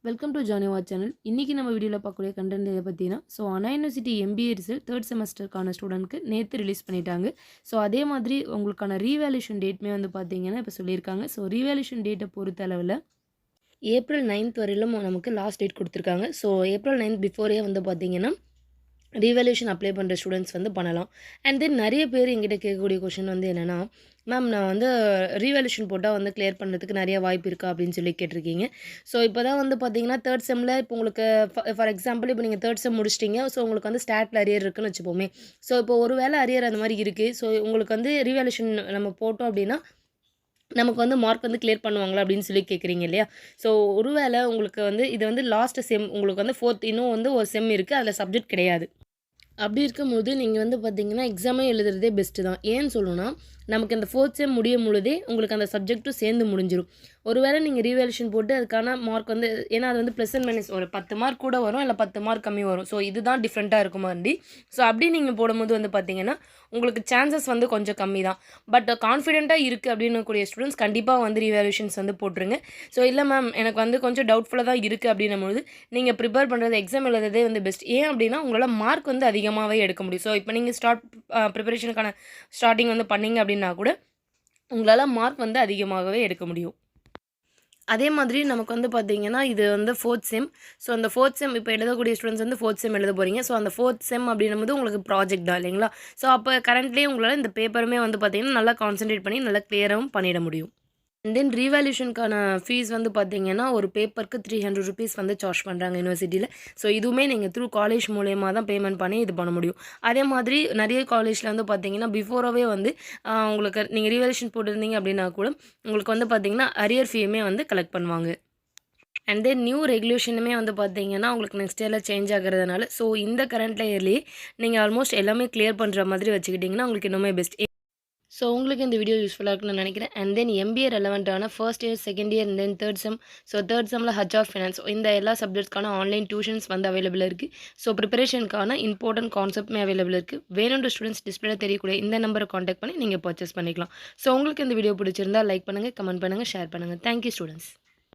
Welcome to ஜானிவா channel. இன்றைக்கி நம்ம வீடியோவில் பார்க்கக்கூடிய கண்டென்ட் எதை பற்றினா, அண்ணா யூனிவர்சிட்டி எம்பிஏ ரிசல்ட் தேர்ட் செமஸ்டருக்கான ஸ்டூடெண்ட்க்கு நேற்று ரிலீஸ் பண்ணிட்டாங்க. அதே மாதிரி உங்களுக்கான ரீவேல்யூஷன் டேட்மே வந்து பார்த்தீங்கன்னா இப்போ சொல்லியிருக்காங்க. ரீவேல்யூஷன் டேட்டை பொறுத்த அளவில் ஏப்ரல் 9th வரையிலும் நமக்கு லாஸ்ட் டேட் கொடுத்துருக்காங்க. ஏப்ரல் 9th பிஃபோரே வந்து பார்த்தீங்கன்னா ரீவேல்யூஷன் அப்ளை பண்ணுற ஸ்டூடெண்ட்ஸ் வந்து பண்ணலாம். அண்ட் தென் நிறைய பேர் எங்கிட்ட கேட்கக்கூடிய கொஷின் வந்து என்னென்னா, மேம் நான் வந்து ரீவேல்யூஷன் போட்டால் வந்து கிளியர் பண்ணுறதுக்கு நிறைய வாய்ப்பு இருக்கா அப்படின்னு சொல்லி கேட்டிருக்கீங்க. இப்போ தான் வந்து பார்த்தீங்கன்னா தேர்ட் செம்மில் இப்போ உங்களுக்கு ஃபார் எக்ஸாம்பிள் இப்போ நீங்கள் தேர்ட் செம் முடிச்சிட்டிங்க. உங்களுக்கு வந்து ஸ்டாட்டில் அரியர் இருக்குன்னு வச்சுப்போமே. இப்போ ஒரு வேளை அரியர் அந்த மாதிரி இருக்குது. உங்களுக்கு வந்து ரீவேல்யூஷன் நம்ம போட்டோம் அப்படின்னா நமக்கு வந்து மார்க் வந்து கிளியர் பண்ணுவாங்களா அப்படின்னு சொல்லி கேட்குறீங்க இல்லையா? ஒருவேளை உங்களுக்கு வந்து இது வந்து லாஸ்ட் செம் உங்களுக்கு வந்து 4th இன்னும் வந்து ஒரு செம் இருக்குது. அதில் சப்ஜெக்ட் கிடையாது. அப்படி இருக்கும்போது நீங்கள் வந்து பார்த்தீங்கன்னா எக்ஸாமே எழுதுறதே பெஸ்ட்டு தான். ஏன்னு சொல்லணும்னா நமக்கு இந்த 4th செம் முடியும் பொழுதே உங்களுக்கு அந்த சப்ஜெக்ட்டும் சேர்ந்து முடிஞ்சிடும். ஒருவேளை நீங்கள் ரீவேல்யூஷன் போட்டு அதுக்கான மார்க் வந்து ஏன்னா அது வந்து ப்ளஸ் அண்ட் மைனஸ் ஒரு 10 மார்க் கூட வரும், இல்லை 10 மார்க் கம்மி வரும். இதுதான் டிஃப்ரெண்ட்டாக இருக்குமாண்டி. அப்படி நீங்கள் போடும்போது வந்து பார்த்தீங்கன்னா உங்களுக்கு சான்சஸ் வந்து கொஞ்சம் கம்மி தான். பட் கான்ஃபிடென்ட்டாக இருக்குது அப்படின்னக்கூடிய ஸ்டூடெண்ட்ஸ் கண்டிப்பாக வந்து ரீவேல்யூஷன்ஸ் வந்து போட்டுருங்க. இல்லை மேம் எனக்கு வந்து கொஞ்சம் டவுட்ஃபுல்லாக தான் இருக்குது அப்படின்னும்போது நீங்கள் ப்ரிப்பேர் பண்ணுறது எக்ஸாம் எழுதுறதே வந்து பெஸ்ட். ஏன் அப்படின்னா உங்களால் மார்க் வந்து அதிகமாகவே எடுக்க முடியும். இப்போ நீங்கள் ப்ரிப்பரேஷனுக்கான ஸ்டார்டிங் வந்து பண்ணிங்க அப்படின்னா கூட உங்களால் மார்க் வந்து அதிகமாகவே எடுக்க முடியும். அதே மாதிரி நமக்கு வந்து பார்த்தீங்கன்னா இது வந்து 4th செம். அந்த 4th செம் இப்போ எழுதக்கூடிய ஸ்டூடெண்ட்ஸ் வந்து 4th செம் எழுத போகிறீங்க. அந்த 4th செம் அப்படின்னும்போது உங்களுக்கு ப்ராஜெக்ட் தான் இல்லைங்களா? அப்போ கரண்ட்லேயே உங்களால் இந்த பேப்பருமே வந்து பார்த்தீங்கன்னா நல்லா கான்சன்ட்ரேட் பண்ணி நல்லா கிளியராகவும் பண்ணிட முடியும். அண்ட் தென் ரீவேல்யூஷனுக்கான ஃபீஸ் வந்து பார்த்தீங்கன்னா ஒரு பேப்பருக்கு 300 ருபீஸ் வந்து சார்ஜ் பண்ணுறாங்க யூனிவர்சிட்டியில். இதுவுமே நீங்கள் த்ரூ காலேஜ் மூலயமா தான் பேமெண்ட் பண்ணி இது பண்ண முடியும். அதே மாதிரி நிறைய காலேஜில் வந்து பார்த்தீங்கன்னா பிஃபோராகவே வந்து உங்களுக்கு நீங்கள் ரீவேல்யூஷன் போட்டிருந்தீங்க அப்படின்னா கூட உங்களுக்கு வந்து பார்த்தீங்கன்னா அரியர் ஃபீயுமே வந்து கலெக்ட் பண்ணுவாங்க. அண்ட் தென் நியூ ரெகுலேஷனுமே வந்து பார்த்தீங்கன்னா உங்களுக்கு நெக்ஸ்ட் இயரில் சேஞ்ச் ஆகிறதுனால இந்த கரண்ட் இயர்லேயே நீங்கள் ஆல்மோஸ்ட் எல்லாமே கிளியர் பண்ணுற மாதிரி வச்சுக்கிட்டிங்கன்னா உங்களுக்கு இன்னுமே பெஸ்ட். உங்களுக்கு இந்த வீடியோ யூஸ்ஃபுல்லாக இருக்குன்னு நினைக்கிறேன். அண்ட் தென் எம்பிஏ ரெலவெண்ட்டான first year, second year, and then third sem. Third செம்மில் ஹச் ஆஃப் ஃபினான்ஸ் இந்த எல்லா சப்ஜெக்ட்ஸ்க்கான ஆன்லைன் டியூஷன்ஸ் வந்து அவைலபிள் இருக்குது. ப்ரிப்பரேஷனுக்கான இம்பார்ட்டன்ட் கான்செப்ட்மே அவைலபிள் இருக்குது. வேணுன்ற ஸ்டூடெண்ட்ஸ் டிஸ்பிளே தெரியக்கூடிய இந்த நம்பரை காண்டாக்ட் பண்ணி நீங்கள் பர்ச்சேஸ் பண்ணிக்கலாம். உங்களுக்கு இந்த வீடியோ பிடிச்சிருந்தால் லைக் பண்ணுங்கள், கமெண்ட் பண்ணுங்கள், ஷேர் பண்ணுங்கள். Thank you students.